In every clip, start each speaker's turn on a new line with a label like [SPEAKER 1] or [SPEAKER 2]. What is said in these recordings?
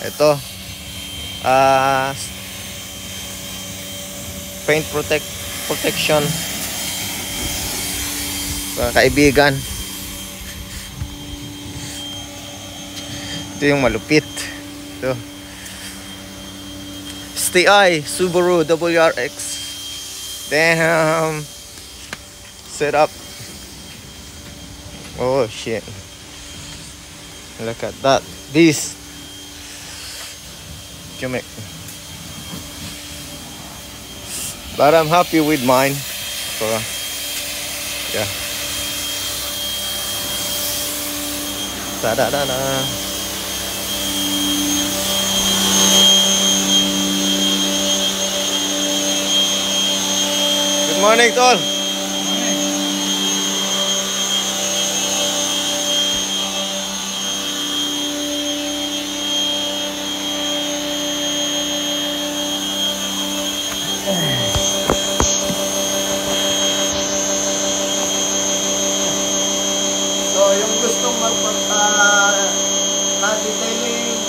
[SPEAKER 1] Ito, paint protection, mga kaibigan. Ito yung malupit. Ito, STI Subaru WRX. Damn, set up. Oh shit, look at that beast. But I'm happy with mine. So yeah. Da-da-da-da. Good morning, tol. So yung gustong mag-detailing,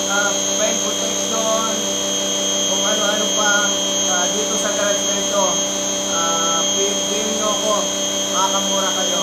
[SPEAKER 1] paint protection, kung ano-ano pa dito sa garage na ito, PM nyo ako, makakamura kayo.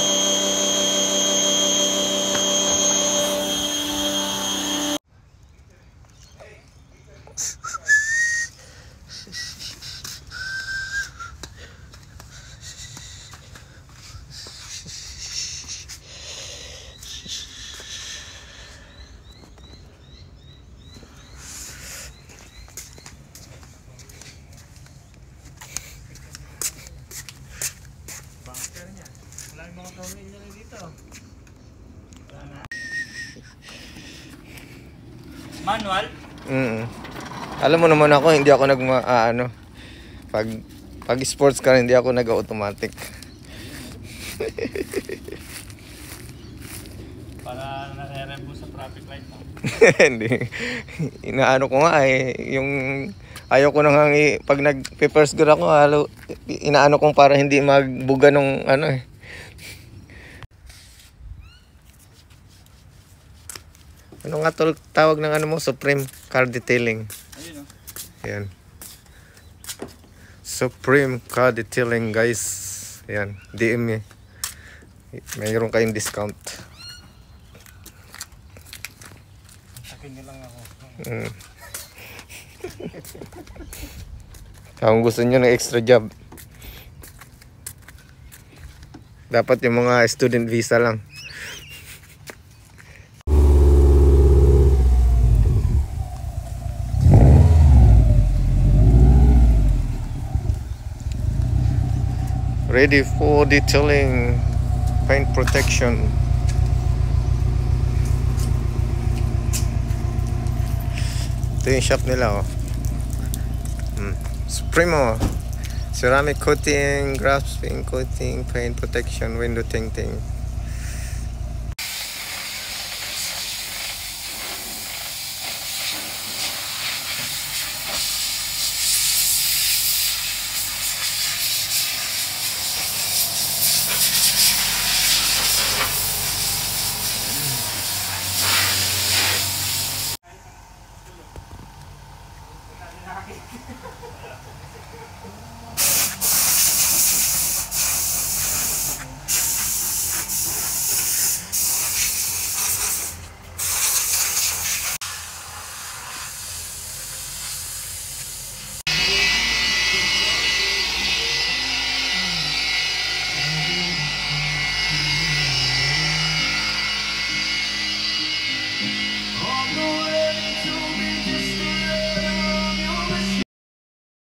[SPEAKER 2] Manual?
[SPEAKER 1] Alam mo naman ako, hindi ako pag sports car, hindi ako nag-automatic.
[SPEAKER 2] Para nare-rev mo sa traffic light mo?
[SPEAKER 1] Hindi. Inaano ko nga yung ayaw ko nang pag nag-first gear ako, inaano kong para hindi magbuga nung Ano nga tawag ng mo? Supreme Car Detailing.
[SPEAKER 2] Ayun o.
[SPEAKER 1] Ayan. Supreme Car Detailing, guys. Ayan. DM niya. Mayroon kayong discount.
[SPEAKER 2] Sakin nyo lang ako.
[SPEAKER 1] Kung gusto nyo ng extra job, dapat yung mga student visa lang. Ready for detailing, paint protection. Ito yung shop nila, oh. Supremo, ceramic coating, grass paint coating, paint protection, window tinting.